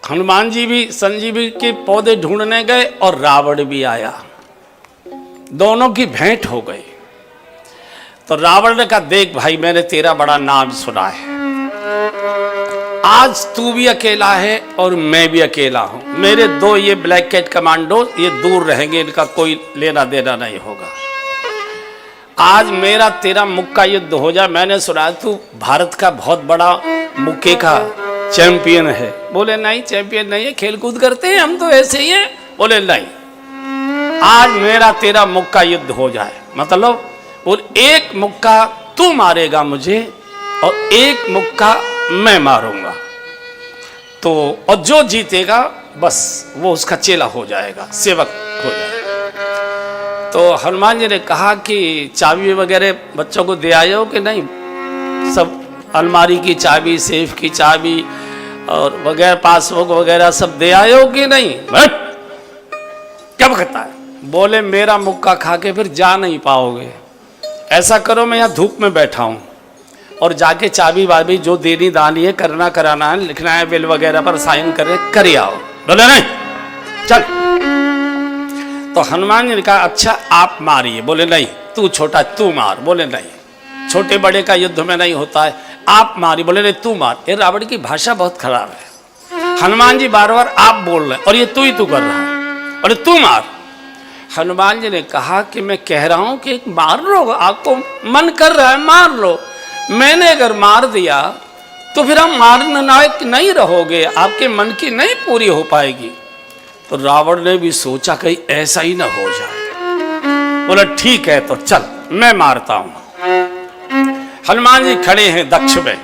हनुमान जी भी संजीवी के पौधे ढूंढने गए और रावण भी आया, दोनों की भेंट हो गई। तो रावण ने कहा, देख भाई, मैंने तेरा बड़ा नाम सुना है, आज तू भी अकेला है और मैं भी अकेला हूं। मेरे दो ये ब्लैक कैट कमांडो ये दूर रहेंगे, इनका कोई लेना देना नहीं होगा। आज मेरा तेरा मुक्का युद्ध हो जाए। मैंने सुना तू भारत का बहुत बड़ा मुक्के का चैंपियन है। बोले नहीं, चैंपियन नहीं है, खेल कूद करते हैं हम तो ऐसे ही हैं। बोले नहीं, आज मेरा तेरा मुक्का युद्ध हो जाए, मतलब और एक मुक्का तू मारेगा मुझे और एक मुक्का मैं मारूंगा, तो और जो जीतेगा बस वो उसका चेला हो जाएगा, सेवक हो जाएगा। तो हनुमान जी ने कहा कि चाबी वगैरह बच्चों को दे आए हो कि नहीं? सब अलमारी की चाबी, सेफ की चाबी और वगैरह पासबुक वगैरह सब दे आए हो कि नहीं? क्या कहता है? बोले मेरा मुक्का खा के फिर जा नहीं पाओगे। ऐसा करो, मैं यहाँ धूप में बैठा हूँ और जाके चाबी वाबी जो देनी दानी है, करना कराना है, लिखना है, बिल वगैरह पर साइन कर आओ। बोले नहीं, चल। तो हनुमान जी ने कहा, अच्छा आप मारिए। बोले नहीं, तू छोटा, तू मार। बोले नहीं, छोटे बड़े का युद्ध में नहीं होता है, आप मारिए। बोले नहीं, तू मार। ये रावण की भाषा बहुत खराब है। हनुमान जी बार बार आप बोल रहे हैं और ये तू ही तू कर रहा है। बोले तू मार। हनुमान जी ने कहा कि मैं कह रहा हूं कि मार लो, आपको मन कर रहा है मार लो। मैंने अगर मार दिया तो फिर हम मारने लायक नहीं रहोगे, आपके मन की नहीं पूरी हो पाएगी। तो रावण ने भी सोचा कहीं ऐसा ही ना हो जाए। बोला ठीक है, तो चल मैं मारता हूं। हनुमान जी खड़े हैं दक्ष में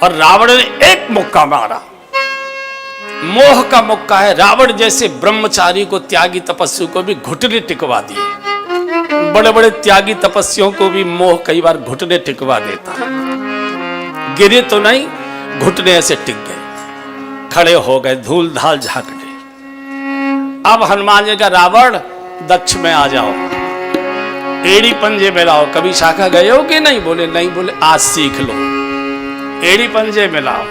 और रावण ने एक मुक्का मारा, मोह का मुक्का है। रावण जैसे ब्रह्मचारी को, त्यागी तपस्वी को भी घुटने टिकवा दिए। बड़े बड़े त्यागी तपस्वियों को भी मोह कई बार घुटने टिकवा देता है। गिरे तो नहीं, घुटने ऐसे टिक गए, खड़े हो गए, धूल धाल झांकने। अब हनुमान जी का रावण दक्ष में आ जाओ, एड़ी पंजे में लाओ। कभी शाखा गए हो कि नहीं? बोले नहीं। बोले आज सीख लो, एड़ी पंजे में लाओ,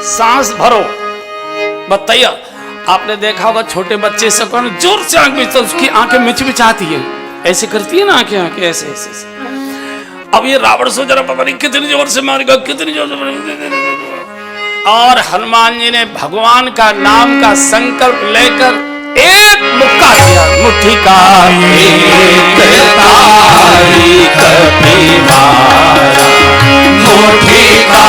सांस भरो। बताइए, आपने देखा होगा छोटे बच्चे सब जोर से आंख मिचता, उसकी आंखें मिचमिचाती है, ऐसे करती है ना आंखें, आंखें ऐसे ऐसे। अब ये रावण सोच रहा पता नहीं कितनी जोर से मारेगा, कितनी जोर से। और हनुमान जी ने भगवान का नाम का संकल्प लेकर एक मुक्का दिया। मुट्ठी का एक तारीख कभी मारा, मुट्ठी का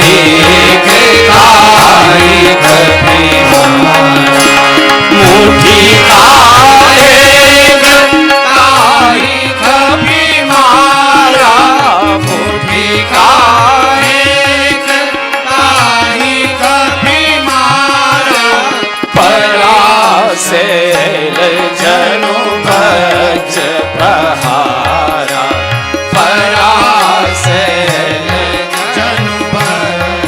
एक तारीख कभी मारा, मुट्ठी का एक तारीख कभी मारा, मुट्ठी का एक तारीख कभी मारा, परासेल जनु भज प्रहारा, परासेल जनु भज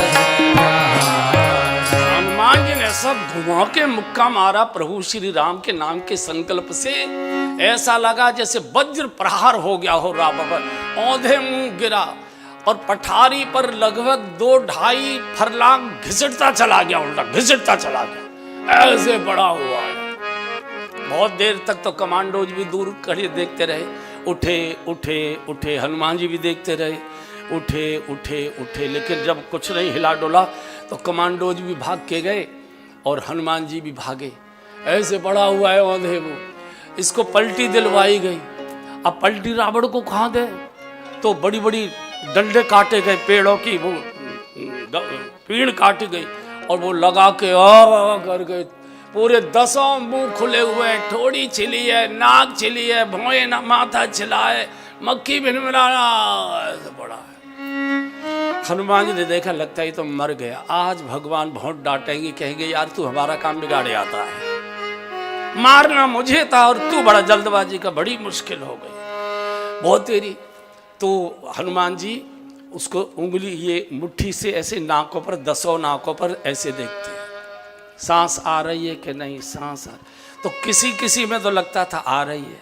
प्रहारा। हनुमान जी ने सब घुमा के मुक्का मारा प्रभु श्री राम के नाम के संकल्प से। ऐसा लगा जैसे वज्र प्रहार हो गया हो रावण पर। औंधे मुंह गिरा और पठारी पर लगभग 2-2.5 फरलांग घिसटता चला गया, उल्टा घिसटता चला गया, ऐसे बड़ा हुआ है। बहुत देर तक तो कमांडोज भी दूर खड़े देखते रहे। उठे उठे उठे, हनुमान जी भी देखते रहे, उठे उठे उठे, लेकिन जब कुछ नहीं हिला डोला तो कमांडोज भी भाग के गए और हनुमान जी भी भागे। ऐसे बड़ा हुआ है औंधे वो। इसको पलटी दिलवाई गई। अब पलटी रावण को कहाँ दे, तो बड़ी बड़ी डंडे काटे गए, पेड़ों की वो पीड़ काटी गई और वो लगा के कर गए। पूरे 10 मुंह खुले हुए हैं, ठोड़ी छिली है, नाक छिली है, भौए ना माथा छिला है, मक्खी भिनभिनाना ऐसा बड़ा है। हनुमान जी ने देखा, लगता है तो मर गया। आज भगवान बहुत डांटेंगे, कहेंगे यार तू हमारा काम बिगाड़े आता है, मारना मुझे था और तू बड़ा जल्दबाजी का, बड़ी मुश्किल हो गई बहुत तेरी। तो हनुमान जी उसको उंगली ये मुट्ठी से ऐसे नाकों पर, 10 नाकों पर ऐसे देखते हैं, सांस आ रही है कि नहीं, सांस आ रही। तो किसी किसी में तो लगता था आ रही है,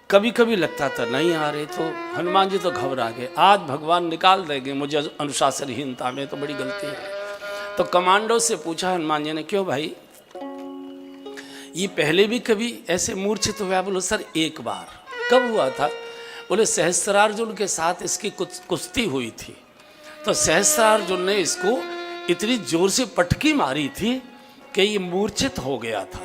कभी कभी लगता था नहीं आ रही। तो हनुमान जी तो घबरा गए, आज भगवान निकाल देंगे मुझे अनुशासनहीनता में, तो बड़ी गलती है। तो कमांडो से पूछा हनुमान जी ने, क्यों भाई, ये पहले भी कभी ऐसे मूर्छित हुआ? बोलो सर एक बार। कब हुआ था? बोले सहस्त्रार्जुन के साथ इसकी कुश्ती हुई थी, तो सहस्त्रार्जुन ने इसको इतनी जोर से पटकी मारी थी कि ये मूर्छित हो गया था।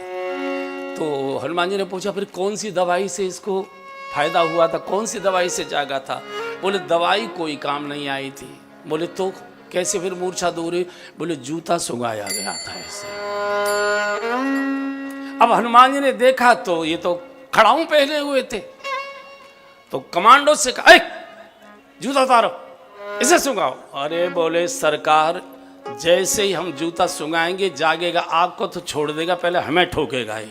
तो हनुमान जी ने पूछा फिर कौन सी दवाई से इसको फायदा हुआ था, कौन सी दवाई से जागा था? बोले दवाई कोई काम नहीं आई थी। बोले तो कैसे फिर मूर्छा दूर हुई? बोले जूता सुंघाया गया था ऐसे। अब हनुमान जी ने देखा तो ये तो खड़ाऊ पहने हुए थे, तो कमांडो से कहा जूता उतारो, इसे सुंघाओ। अरे बोले सरकार, जैसे ही हम जूता सुंघाएंगे जागेगा, आपको तो छोड़ देगा, पहले हमें ठोकेगा ये।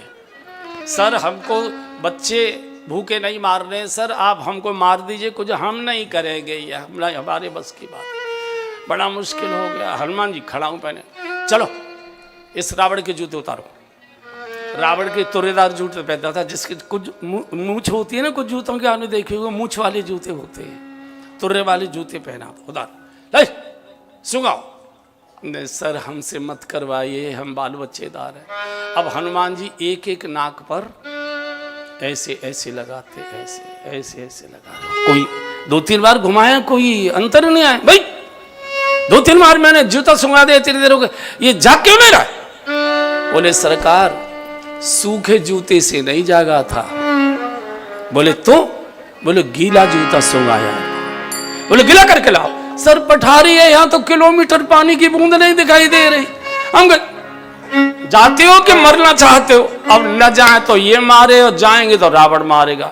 सर हमको बच्चे भूखे नहीं मार रहे सर, आप हमको मार दीजिए, कुछ हम नहीं करेंगे, ये हमारे बस की बात। बड़ा मुश्किल हो गया। हनुमान जी खड़ा हूँ पहने, चलो इस रावण के जूते उतारो। रावण के तुरेदार जूते पहनता था, जिसकी कुछ मूछ होती है ना, कुछ जूतों के आपने देखे होंगे मूछ वाले जूते होते हैं, तुर्रे वाले जूते पहना। उतार सुंगाओ। नहीं सर हमसे मत करवाइए, हम बाल बच्चेदार हैं। अब हनुमान जी एक एक नाक पर ऐसे ऐसे लगाते, ऐसे ऐसे ऐसे लगाते। कोई 2-3 बार घुमाया, कोई अंतर नहीं आया। भाई 2-3 बार मैंने जूता सुंगा दिया, इतनी देर हो गई, ये जाग क्यों नहीं रहा? बोले सरकार सूखे जूते से नहीं जागा था। बोले तो? बोले गीला जूता सुंगाया। बोले गीला करके लाओ। सर पठारी है यहाँ, तो किलोमीटर पानी की बूंद नहीं दिखाई दे रही। हम जाते हो कि मरना चाहते हो? अब न जाए तो ये मारे, और जाएंगे तो रावण मारेगा।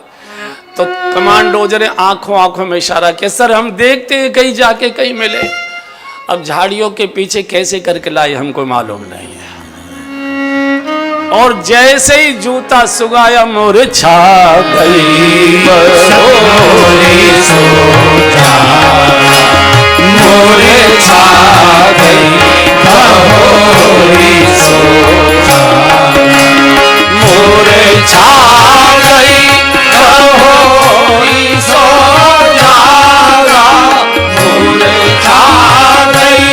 तो कमांडोज ने आंखों आंखों में इशारा किया, सर हम देखते हैं कहीं जाके कहीं मिले। अब झाड़ियों के पीछे कैसे करके लाए हमको मालूम नहीं है। और जैसे ही जूता सुगाया मूर्छा गई, मूर्छा गई मूर्छा गई सो जागा, मूर्छा गई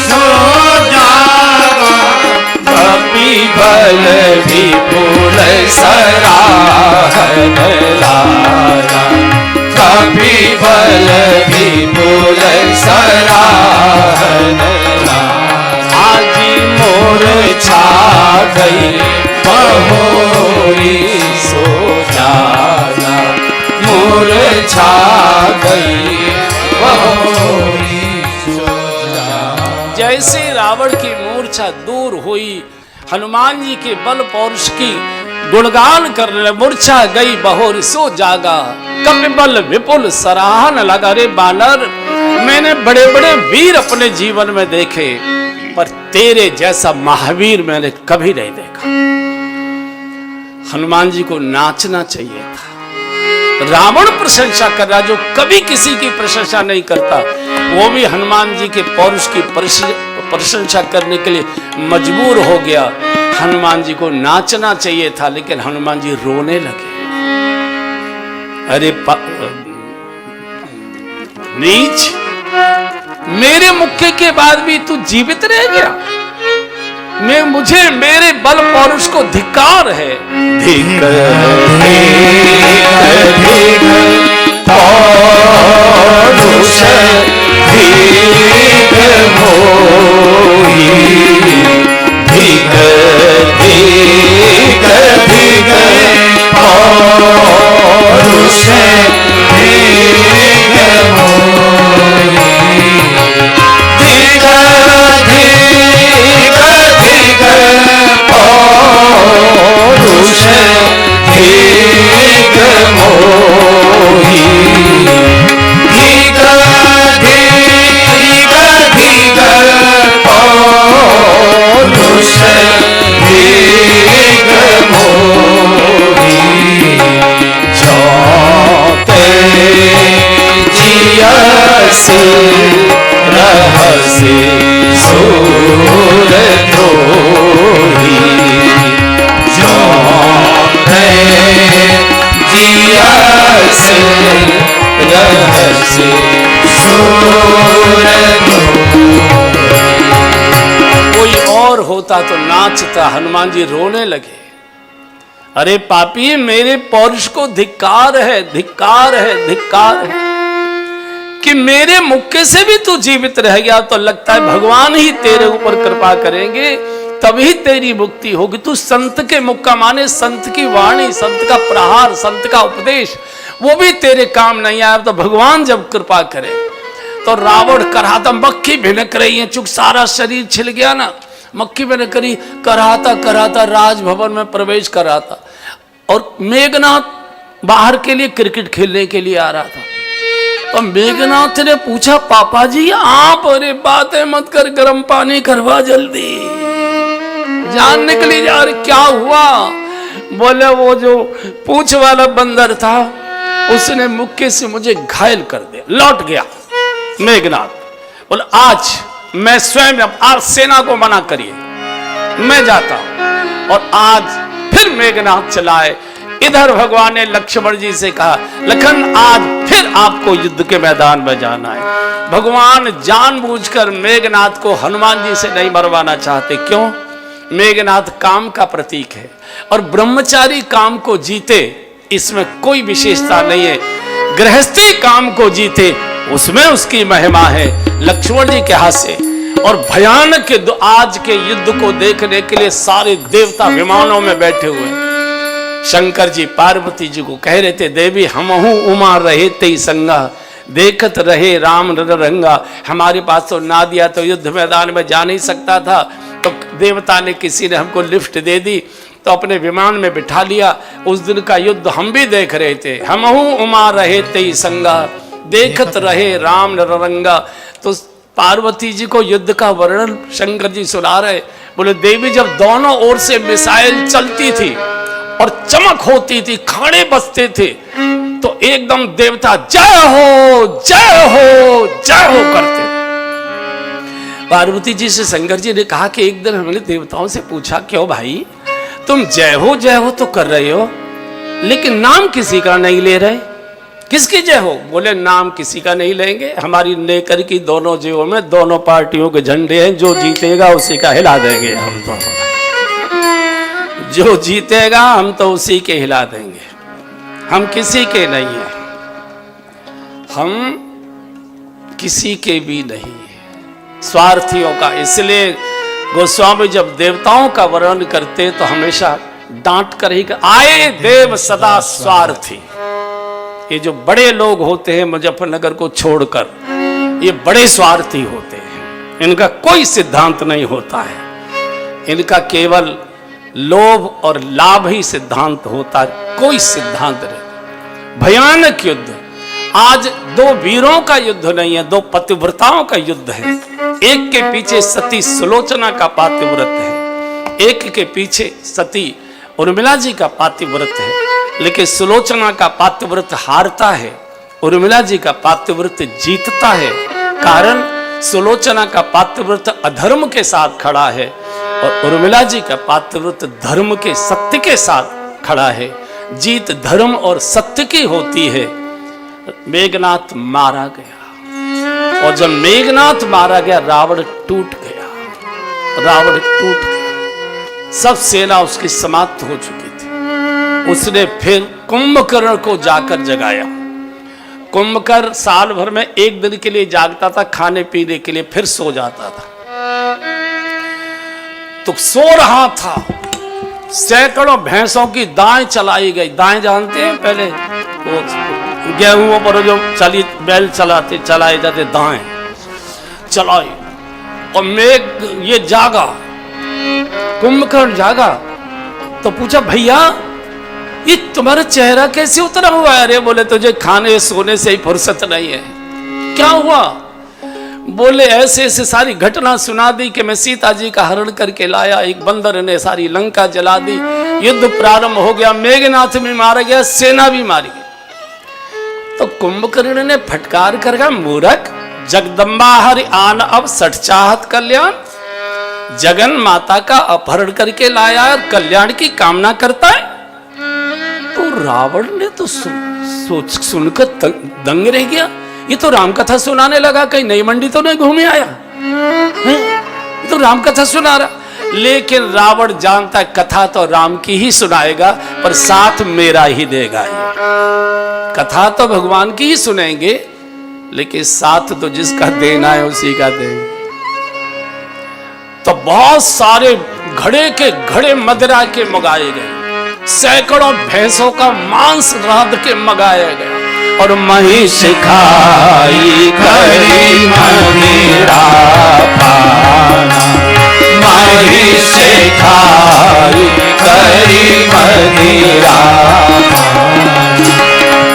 सो जागा। कपिबल विपुल सराहन लाया, कपिबल विपुल सराहन लाया। आजी मूर्छा गई बहोरी सो जागा, मूर्छा गई बहोरी सो जागा। जैसे रावण की मूर्छा दूर हुई, हनुमान जी के बल पौरुष की गुणगान करने, मूर्छा गई बहोरी सो जागा। कपिबल विपुल सराहन लगा। रे बानर, मैंने बड़े बड़े वीर अपने जीवन में देखे, पर तेरे जैसा महावीर मैंने कभी नहीं देखा। हनुमान जी को नाचना चाहिए था। रावण प्रशंसा कर रहा, जो कभी किसी की प्रशंसा नहीं करता, वो भी हनुमान जी के पौरुष की प्रशंसा करने के लिए मजबूर हो गया। हनुमान जी को नाचना चाहिए था, लेकिन हनुमान जी रोने लगे। अरे नीच, मेरे मुक्के के बाद भी तू जीवित रह गया। मुझे मेरे बल पौरुष को धिक्कार है। धिक पौरुष धिक मोही, धिक धिक धिक पौरुष धिक मोही, धिक धिक धिक पौरुष धिक मोही, धिक धिक धिक पौरुष धिक मोही। जोते जियसि रहसि सूर द्रोही, जोते जियसि रहसि सूर द्रोही। होता तो नाचता, हनुमान जी रोने लगे। अरे पापी, मेरे पौरुष को धिक्कार है, धिक्कार है, धिक्कार है कि मेरे मुक्के से भी तू जीवित रह गया तो लगता है भगवान ही तेरे ऊपर कृपा करेंगे, तभी तेरी मुक्ति होगी। तू संत के मुक्का माने संत की वाणी, संत का प्रहार, संत का उपदेश, वो भी तेरे काम नहीं आया तो भगवान जब कृपा करे। तो रावण कराहता, मक्खी भिनक रही है, चूंकि सारा शरीर छिल गया ना, मक्खी भिनक रही, कराहता कराहता राजभवन में प्रवेश कर रहा था। और मेघनाथ बाहर के लिए क्रिकेट खेलने के लिए आ रहा था। तो मेघनाथ ने पूछा, पापा जी आप, अरे बातें मत कर, गर्म पानी करवा जल्दी, जान निकली जा रही। क्या हुआ? बोले वो जो पूंछ वाला बंदर था उसने मुक्के से मुझे घायल कर दिया। लौट गया मेघनाथ। बोले आज मैं स्वयं, आज सेना को मना करिए, मैं जाता हूं। और आज फिर मेघनाथ चलाए। इधर भगवान ने लक्ष्मण जी से कहा, लखन आज फिर आपको युद्ध के मैदान में जाना है। भगवान जानबूझकर मेघनाथ को हनुमान जी से नहीं मरवाना चाहते। क्यों? मेघनाथ काम का प्रतीक है और ब्रह्मचारी काम को जीते इसमें कोई विशेषता नहीं है, गृहस्थी काम को जीते उसमें उसकी महिमा है। लक्ष्मण जी के हाथ से और भयानक आज के युद्ध को देखने के लिए सारे देवता विमानों में बैठे हुए। शंकर जी पार्वती जी को कह रहे थे, देवी हमहू उमा रहे ते संगा, देखत रहे राम रंगा। हमारे पास तो ना दिया तो युद्ध मैदान में जा नहीं सकता था, तो देवता ने किसी ने हमको लिफ्ट दे दी तो अपने विमान में बिठा लिया। उस दिन का युद्ध हम भी देख रहे थे। हमहू उमा रहे ते संगा, देखत रहे राम रंगा। तो पार्वती जी को युद्ध का वर्णन शंकर जी सुना रहे। बोले देवी जब दोनों ओर से मिसाइल चलती थी और चमक होती थी, खाने बसते थे, तो एकदम देवता जय हो जय हो जय हो करते। पार्वती जी से शंकर जी ने कहा कि एक दिन हमने देवताओं से पूछा, क्यों भाई तुम जय हो तो कर रहे हो, लेकिन नाम किसी का नहीं ले रहे, किसकी जय हो? बोले नाम किसी का नहीं लेंगे, हमारी नेकर की दोनों जेबों में दोनों पार्टियों के झंडे हैं, जो जीतेगा उसी का हिला देंगे हम तो, जो जीतेगा हम तो उसी के हिला देंगे, हम किसी के नहीं है, हम किसी के भी नहीं है, स्वार्थियों का। इसलिए गोस्वामी जब देवताओं का वर्णन करते तो हमेशा डांट कर ही आए देव सदा स्वार्थी। ये जो बड़े लोग होते हैं मुजफ्फरनगर को छोड़कर, ये बड़े स्वार्थी होते हैं, इनका कोई सिद्धांत नहीं होता है, इनका केवल लोभ और लाभ ही सिद्धांत होता है, कोई सिद्धांत नहीं। भयानक युद्ध। आज दो वीरों का युद्ध नहीं है, दो पतिव्रताओं का युद्ध है। एक के पीछे सती सुलोचना का पातिव्रत है, एक के पीछे सती उर्मिला जी का पातिव्रत है, लेकिन सुलोचना का पातिव्रत हारता है, उर्मिला जी का पातिव्रत जीतता है। कारण सुलोचना का पातिव्रत अधर्म के साथ खड़ा है और उर्मिला जी का पातिव्रत धर्म के सत्य के साथ खड़ा है। जीत धर्म और सत्य की होती है। मेघनाथ मारा गया और जब मेघनाथ मारा गया रावण टूट गया, रावण टूट गया, सब सेना उसकी समाप्त हो चुकी थी। उसने फिर कुंभकर्ण को जाकर जगाया। कुंभकर्ण साल भर में एक दिन के लिए जागता था, खाने पीने के लिए, फिर सो जाता था। तो सो रहा था, सैकड़ों भैंसों की दाएं चलाई गई। दाएं जानते हैं, पहले वो गेहूं पर जो चली बैल चलाए जाते, दाएं चलाई। और मेघ ये जागा, कुंभकर्ण जागा तो पूछा, भैया ये तुम्हारा चेहरा कैसे उतरा हुआ है? अरे बोले तुझे खाने सोने से ही फुर्सत नहीं है। क्या हुआ? बोले ऐसे ऐसे सारी घटना सुना दी कि मैं सीता जी का हरण करके लाया, एक बंदर ने सारी लंका जला दी, युद्ध प्रारंभ हो गया, मेघनाथ भी मारा गया, सेना भी मारी गई। तो कुंभकर्ण ने फटकार कर कहा, मूर्ख, जगदम्बा हरि आन अब सठ चाहत कल्याण, जगन माता का अपहरण करके लाया और कल्याण की कामना करता है। तो रावण ने तो सुनकर दंग रह गया, ये तो राम कथा सुनाने लगा, कहीं नई मंडी तो नहीं घूमे आया है? ये तो राम कथा सुना रहा। लेकिन रावण जानता कथा तो राम की ही सुनाएगा, पर साथ मेरा ही देगा। ये कथा तो भगवान की ही सुनेंगे, लेकिन साथ तो जिसका देना है उसी का देंगे। तो बहुत सारे घड़े के घड़े मदिरा के मंगाए गए, सैकड़ों भैंसों का मांस रात के मंगाया गया, और महिष खाई करी मदिरा पाना, महिष खाई करी मदिरा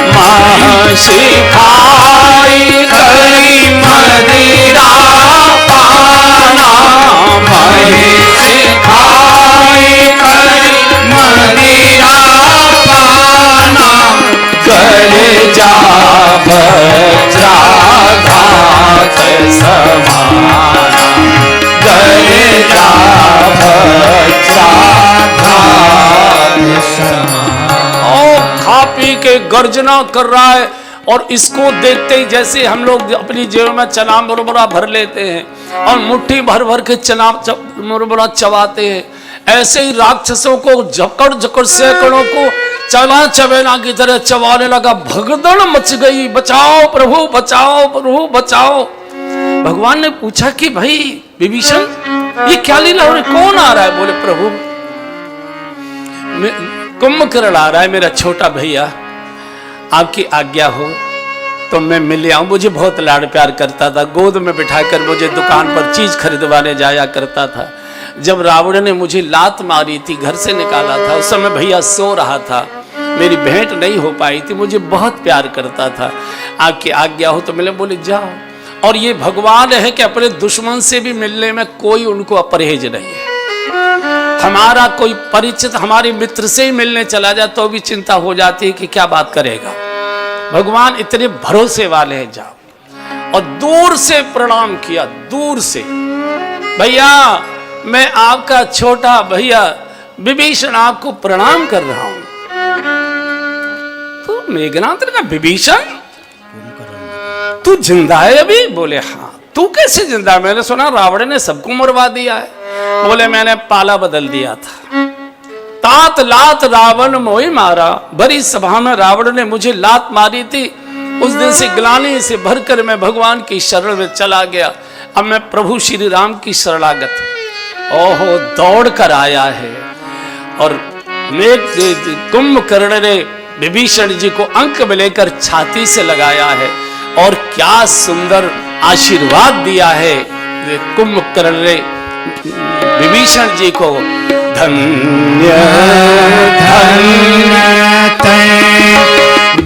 महिष खाई करी मदिरा पाना, महिष खाई करी मदिरा पाना, कर जा वज्राघात समाना, कर जा वज्राघात समाना। ओ खा पी के गर्जना कर रहा है, और इसको देखते ही जैसे हम लोग अपनी जेब में चना मुरमुरा भर लेते हैं और मुट्ठी भर भर के चना मुरमुरा चबाते हैं, ऐसे ही राक्षसों को जकड़ जकड़ सैकड़ों को चना चबेना की तरह चबाने लगा। भगदड़ मच गई, बचाओ प्रभु बचाओ, प्रभु बचाओ। भगवान ने पूछा कि भाई विभीषण ये क्या लीला हो रही, कौन आ रहा है? बोले प्रभु कुंभकर्ण आ रहा है, मेरा छोटा भैया, आपकी आज्ञा हो तो मैं मिल आऊं। मुझे बहुत लाड़ प्यार करता था, गोद में बिठाकर मुझे दुकान पर चीज खरीदवाने जाया करता था। जब रावण ने मुझे लात मारी थी, घर से निकाला था, उस समय भैया सो रहा था, मेरी भेंट नहीं हो पाई थी, मुझे बहुत प्यार करता था, आपकी आज्ञा हो तो मिले। बोले जाओ। और ये भगवान है कि अपने दुश्मन से भी मिलने में कोई उनको अपरहेज नहीं है। हमारा कोई परिचित हमारे मित्र से ही मिलने चला जाए तो भी चिंता हो जाती है कि क्या बात करेगा। भगवान इतने भरोसे वाले हैं। जाओ। और दूर से प्रणाम किया, दूर से, भैया मैं आपका छोटा भैया विभीषण आपको प्रणाम कर रहा हूं। तो मेघनाथ ने कहा विभीषण तू जिंदा है अभी? बोले हाँ। तू कैसे जिंदा? मैंने सुना रावण ने सबको मरवा दिया है। बोले मैंने पाला बदल दिया था। तात लात रावण मोहि मारा, भरी सभा में रावण ने मुझे लात मारी थी। उस दिन से ग्लानि से भरकर मैं भगवान की शरण में चला गया। अब मैं प्रभु श्री राम की शरणागत। ओहो दौड़ कर आया है। और कुंभकर्ण ने विभीषण जी को अंक में लेकर छाती से लगाया है और क्या सुंदर आशीर्वाद दिया है कुंभकर्ण ने विभीषण जी को। धन्य धन्य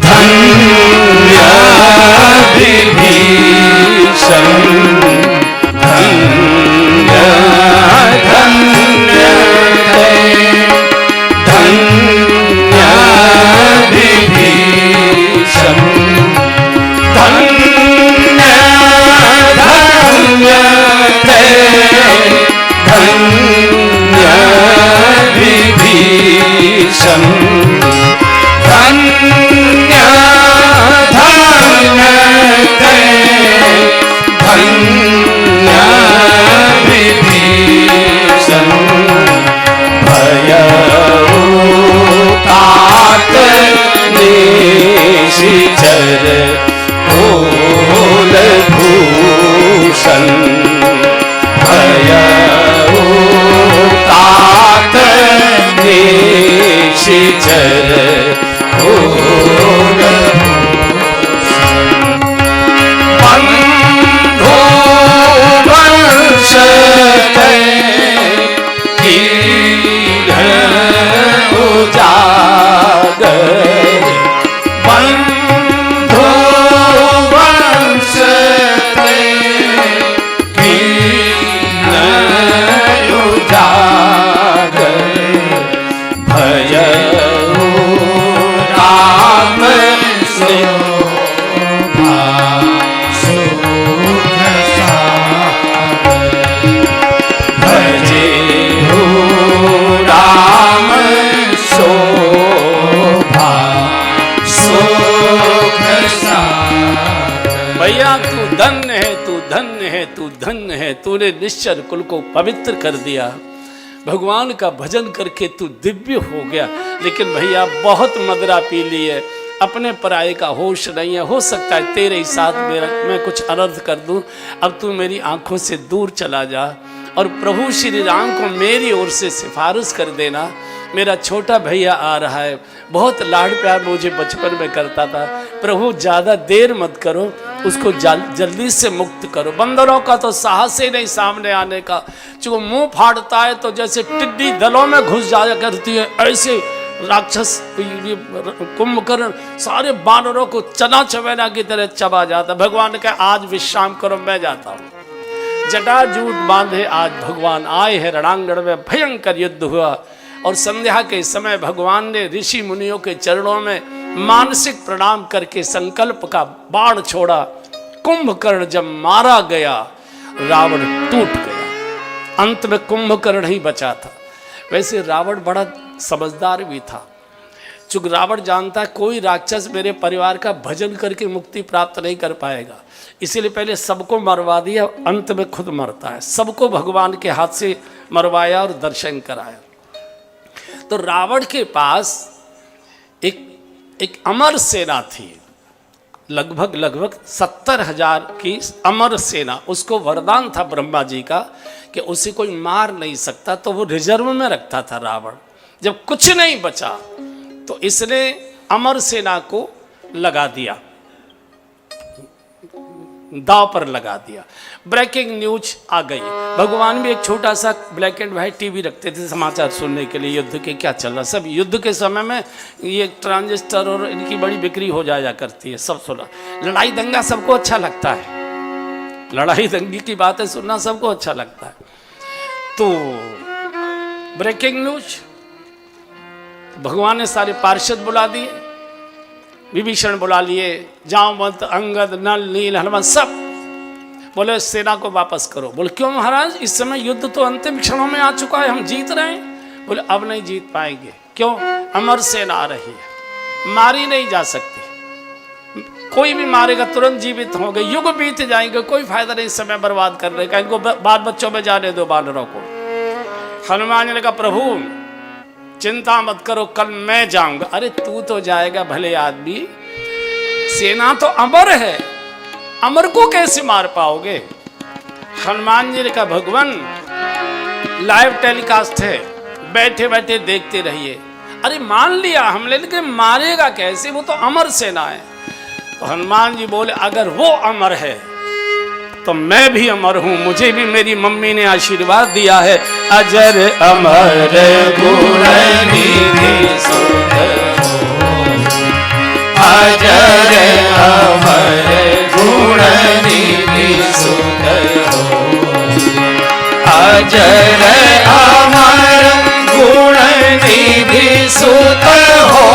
धन्य विभीषण, धन्य धन्य धन्य विभीषण, धन्य धन्य धन्य विभीषण, धन्य धन्य धन्य विभीषण, भयउतात निशिचर कुलभूषण, भयउतात निशिचर कुलभूषण, बंधु वंश उजागर, बंधु वंश उजागर, भयउ राम शोभा सुख सागर, भजेहु राम शोभा सुख सागर। भैया तू धन्य है, तू धन्य है, तू धन्य है। तूने निश्चर कुल को पवित्र कर दिया। भगवान का भजन करके तू दिव्य हो गया। लेकिन भैया बहुत मदरा पी ली है, अपने पराये का होश नहीं है। हो सकता है तेरे ही साथ मेरा मैं कुछ अनर्थ कर दूं। अब तू मेरी आंखों से दूर चला जा और प्रभु श्री राम को मेरी ओर से सिफारिश कर देना। मेरा छोटा भैया आ रहा है, बहुत लाड प्यार मुझे बचपन में करता था। प्रभु ज़्यादा देर मत करो, उसको जल्दी से मुक्त करो। बंदरों का तो साहस ही नहीं सामने आने का। जो मुंह फाड़ता है तो जैसे टिड्डी दलों में घुस जाया करती है, ऐसे राक्षस कुंभकर्ण सारे बानरों को चना चबेना की तरह चबा जाता। भगवान का आज विश्राम करो, मैं जाता हूँ। जटाजूट बांधे आज भगवान आए हैं रणांगण में। भयंकर युद्ध हुआ और संध्या के समय भगवान ने ऋषि मुनियों के चरणों में मानसिक प्रणाम करके संकल्प का बाण छोड़ा। कुंभकर्ण जब मारा गया, रावण टूट गया। अंत में कुंभकर्ण ही बचा था। वैसे रावण बड़ा समझदार भी था। चूंकि रावण जानता है कोई राक्षस मेरे परिवार का भजन करके मुक्ति प्राप्त नहीं कर पाएगा, इसीलिए पहले सबको मरवा दिया, अंत में खुद मरता है। सबको भगवान के हाथ से मरवाया और दर्शन कराया। तो रावण के पास एक अमर सेना थी, लगभग 70,000 की अमर सेना। उसको वरदान था ब्रह्मा जी का कि उसे कोई मार नहीं सकता, तो वो रिजर्व में रखता था रावण। जब कुछ नहीं बचा तो इसने अमर सेना को लगा दिया, दाव पर लगा दिया। ब्रेकिंग न्यूज आ गई। भगवान भी एक छोटा सा ब्लैक एंड व्हाइट टीवी रखते थे समाचार सुनने के लिए, युद्ध के क्या चल रहा। सब युद्ध के समय में ये ट्रांजिस्टर और इनकी बड़ी बिक्री हो जाया करती है, सब सुना। लड़ाई दंगा सबको अच्छा लगता है, लड़ाई दंगे की बातें सुनना सबको अच्छा लगता है। तो ब्रेकिंग न्यूज, भगवान ने सारे पार्षद बुला दिए, विभीषण बुला लिए, जामवंत, अंगद, नल, नील, हनुमान, सब बोले सेना को वापस करो। बोले क्यों महाराज, इस समय युद्ध तो अंतिम क्षणों में आ चुका है, हम जीत रहे हैं। बोले अब नहीं जीत पाएंगे। क्यों? अमर सेना आ रही है, मारी नहीं जा सकती। कोई भी मारेगा तुरंत जीवित होंगे, युग बीत जाएंगे, कोई फायदा नहीं समय बर्बाद करने का, इनको बाल बच्चों में जाने दो बानरों को। हनुमान ने कहा प्रभु चिंता मत करो, कल मैं जाऊंगा। अरे तू तो जाएगा भले आदमी, सेना तो अमर है, अमर को कैसे मार पाओगे? हनुमान जी ने कहा भगवान लाइव टेलीकास्ट है, बैठे बैठे देखते रहिए। अरे मान लिया हमने, लेकिन मारेगा कैसे, वो तो अमर सेना है। तो हनुमान जी बोले अगर वो अमर है तो मैं भी अमर हूं, मुझे भी मेरी मम्मी ने आशीर्वाद दिया है। अजर अमर गुण निधि सुध हो, अजर अमर गुण निधि सुध हो, अजर अमर गुण निधि सुध हो,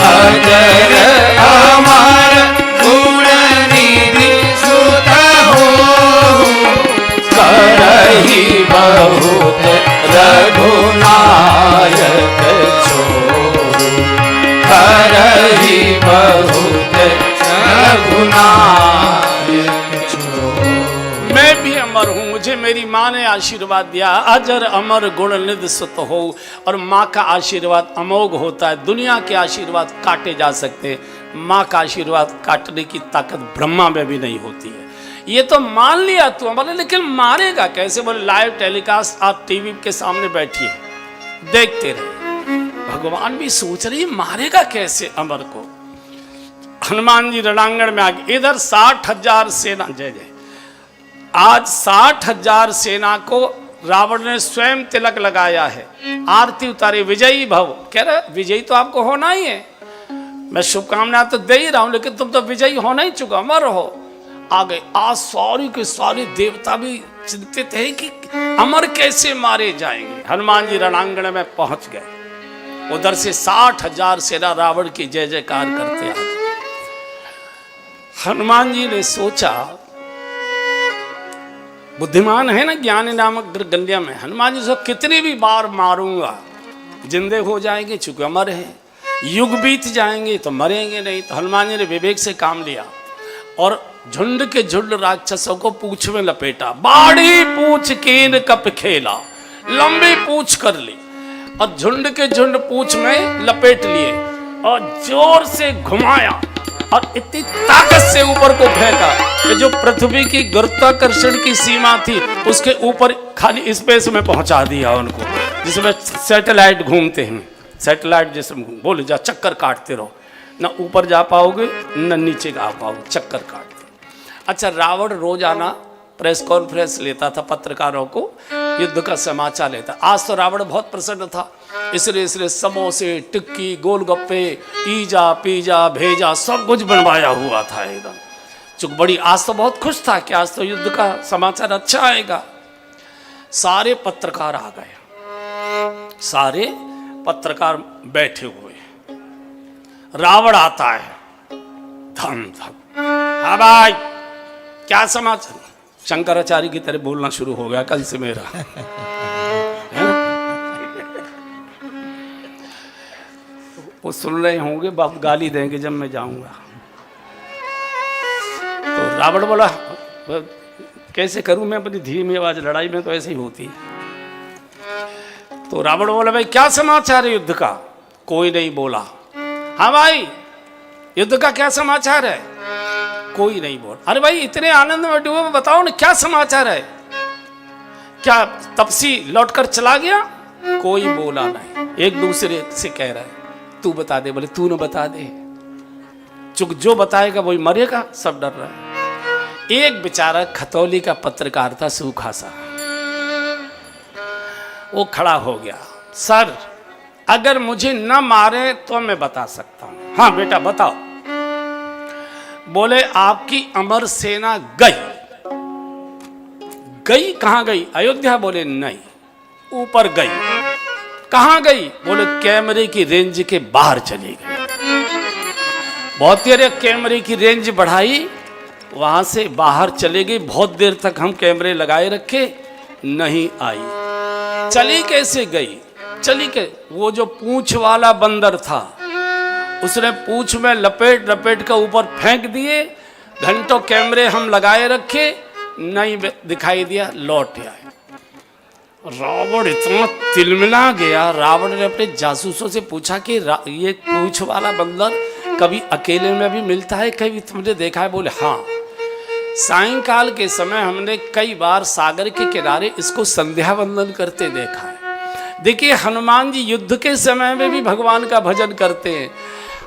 अजर अमर गुण निधि सुध हो, करहि बहुत रघुनायक छोड़ु, करहि बहुत रघुनायक छोड़ु। मैं भी अमर हूँ, मुझे मेरी माँ ने आशीर्वाद दिया, अजर अमर गुण निधि सुत हो। और माँ का आशीर्वाद अमोघ होता है, दुनिया के आशीर्वाद काटे जा सकते हैं, माँ का आशीर्वाद काटने की ताकत ब्रह्मा में भी नहीं होती है। ये तो मान लिया तू अमर, लेकिन मारेगा कैसे? बोले लाइव टेलीकास्ट, आप टीवी के सामने बैठिए देखते रहे। भगवान भी सोच रही मारेगा कैसे अमर को। हनुमान जी रणांगण में आ गए। इधर 60,000 सेना, जय जय, आज 60,000 सेना को रावण ने स्वयं तिलक लगाया है, आरती उतारी, विजयी भव। कह रहा विजयी तो आपको होना ही है, मैं शुभकामना तो दे ही रहा हूं, लेकिन तुम तो विजयी होना ही चुका, अमर हो। आ गए। आज सारी के सारे देवता भी चिंतित है कि अमर कैसे मारे जाएंगे। हनुमान जी रणांगण में पहुंच गए। उधर से 60,000 सेना रावण की जय जयकार करते आ गए। हनुमान जी ने सोचा, बुद्धिमान है ना ज्ञानी नामक गंडिया में, हनुमान जी से कितनी भी बार मारूंगा जिंदे हो जाएंगे, चूंकि अमर है। युग बीत जाएंगे तो मरेंगे नहीं। तो हनुमान जी ने विवेक से काम लिया और झुंड के झुंड राक्षसों को पूंछ में लपेटा। बाड़ी पूंछ कीन कप खेला, लंबी पूंछ कर ली और झुंड के झुंड पूंछ में लपेट लिए और जोर से घुमाया और इतनी ताकत से ऊपर को फेंका कि जो पृथ्वी की गुरुत्वाकर्षण की सीमा थी उसके ऊपर खाली स्पेस में पहुंचा दिया उनको, जिसमें सैटेलाइट घूमते हैं। सैटेलाइट जैसे बोले जा चक्कर काटते रहो, ना ऊपर जा पाओगे न नीचे जा पाओगे, चक्कर काटते। अच्छा, रावण रोजाना प्रेस कॉन्फ्रेंस लेता था, पत्रकारों को युद्ध का समाचार लेता। आज तो रावण बहुत प्रसन्न था, इसलिए समोसे, टिक्की, गोलगप्पे, ईजा पिज्जा भेजा सब कुछ बनवाया हुआ था एकदम। चूंकि बड़ी आज तो बहुत खुश था कि आज तो युद्ध का समाचार अच्छा आएगा। सारे पत्रकार आ गए, सारे पत्रकार बैठे हुए। रावण आता है, धम धम, हाँ भाई क्या समाचार। शंकराचार्य की तरह बोलना शुरू हो गया कल से मेरा। वो सुन रहे होंगे, बहुत गाली देंगे जब मैं जाऊंगा। तो रावण बोला कैसे करूं मैं अपनी धीमी आवाज, लड़ाई में तो ऐसे ही होती है। तो रावण बोला भाई क्या समाचार है युद्ध का। कोई नहीं बोला। हाँ भाई युद्ध का क्या समाचार है। कोई नहीं बोल। अरे भाई इतने आनंद में डूबे, बताओ ना क्या समाचार है। क्या तपसी लौटकर चला गया। कोई बोला नहीं। एक दूसरे से कह रहा है तू बता दे। बोले तू न बता दे, चूंकि जो बताएगा वही मरेगा, सब डर रहा है। एक बेचारा खतौली का पत्रकार था, सूखा सा, वो खड़ा हो गया। सर अगर मुझे न मारे तो मैं बता सकता हूं। हाँ बेटा बताओ। बोले आपकी अमर सेना गई। गई कहां गई। अयोध्या। बोले नहीं, ऊपर गई। कहां गई। बोले कैमरे की रेंज के बाहर चली गई। बहुत देर कैमरे की रेंज बढ़ाई, वहां से बाहर चले गई। बहुत देर तक हम कैमरे लगाए रखे, नहीं आई। चली कैसे गई। चली के वो जो पूंछ वाला बंदर था उसने पूंछ में लपेट लपेट कर ऊपर फेंक दिए। घंटों कैमरे हम लगाए रखे, नहीं दिखाई दिया, लौट आए। रावण इतना तिलमिला गया। रावण ने अपने जासूसों से पूछा कि ये पूंछ वाला बंदर कभी अकेले में भी मिलता है, कभी तुमने देखा है। बोले हाँ, सायंकाल के समय हमने कई बार सागर के किनारे इसको संध्या वंदन करते देखा है। देखिए हनुमान जी युद्ध के समय में भी भगवान का भजन करते हैं।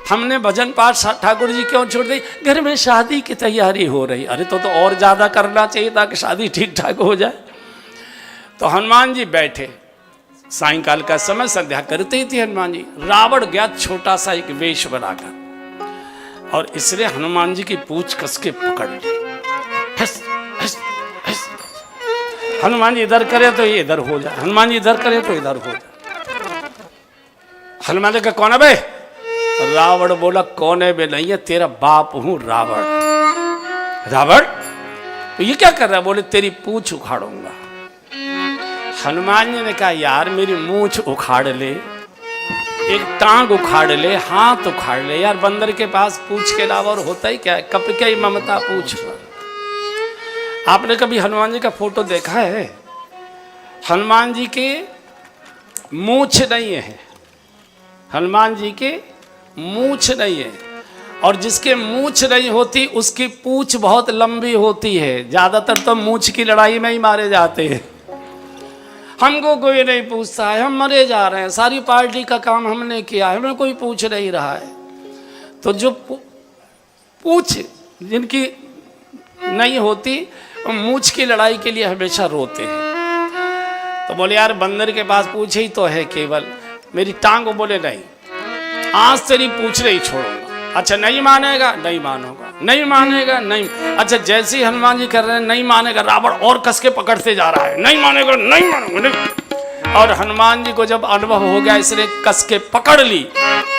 हमने भजन पाठ ठाकुर जी क्यों छोड़ दी। घर में शादी की तैयारी हो रही। अरे तो और ज्यादा करना चाहिए ताकि शादी ठीक ठाक हो जाए। तो हनुमान जी बैठे, सायंकाल का समय संध्या करते ही थे हनुमान जी। रावण गया छोटा सा एक वेश बनाकर और इसलिए हनुमान जी की पूंछ कस के पकड़ ली। हस, हस, हस। हनुमान जी इधर करे तो ये इधर हो जाए, हनुमान जी इधर करे तो इधर हो जाए। हनुमान जी का कौन है बे। रावण बोला कौन है बे नहीं है, तेरा बाप हूं रावण। रावण तो ये क्या कर रहा है। बोले तेरी पूंछ उखाड़ूंगा। हनुमान जी ने कहा यार मेरी मूंछ उखाड़ ले, एक टांग उखाड़ ले, हाथ उखाड़ ले यार, बंदर के पास पूंछ के अलावा और होता ही क्या है। कप क्या ही ममता पूंछ पर। आपने कभी हनुमान जी का फोटो देखा है। हनुमान जी के मूंछ नहीं है, हनुमान जी के मूंछ नहीं है। और जिसके मूंछ नहीं होती उसकी पूंछ बहुत लंबी होती है। ज्यादातर तो मूंछ की लड़ाई में ही मारे जाते हैं। हमको कोई नहीं पूछता है, हम मरे जा रहे हैं, सारी पार्टी का काम हमने किया है, हमें कोई पूछ नहीं रहा है। तो जो पूछ जिनकी नहीं होती मूंछ की लड़ाई के लिए हमेशा रोते हैं। तो बोले यार बंदर के पास पूछ ही तो है केवल, मेरी टांग। बोले नहीं, आज तेरी पूछ नहीं छोड़ूंगा। अच्छा नहीं मानेगा, नहीं मानूंगा, नहीं मानेगा, नहीं। अच्छा जैसे ही हनुमान जी कर रहे हैं नहीं मानेगा, रावण और कस के पकड़ते जा रहा है, नहीं मानेगा, नहीं मानेगा, नहीं। और हनुमान जी को जब अनुभव हो गया इसने कस के पकड़ ली।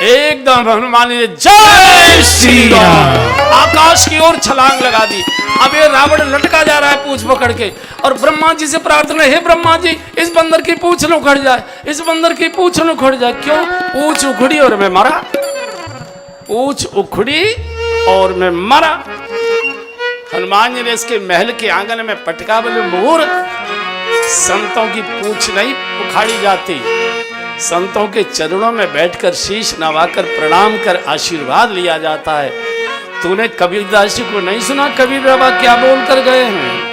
एकदम हनुमान जी जय श्री राम आकाश की ओर छलांग लगा दी। अब ये रावण लटका जा रहा है पूंछ पकड़ के। और ब्रह्मा जी से प्रार्थना, हे ब्रह्मा जी इस बंदर की पूंछ न उखड़ जाए, इस बंदर की पूंछ न उखड़ जाए। क्यों। पूंछ उखड़ी और मैं मरा, पूंछ उखड़ी और मैं मरा। हनुमान जी ने इसके महल के आंगन में पटका। बोले मूर्ख संतों की पूंछ नहीं उखाड़ी जाती, संतों के चरणों में बैठकर शीश नवाकर प्रणाम कर आशीर्वाद लिया जाता है। तूने कबीरदास जी को नहीं सुना कबीर बाबा क्या बोल कर गए हैं?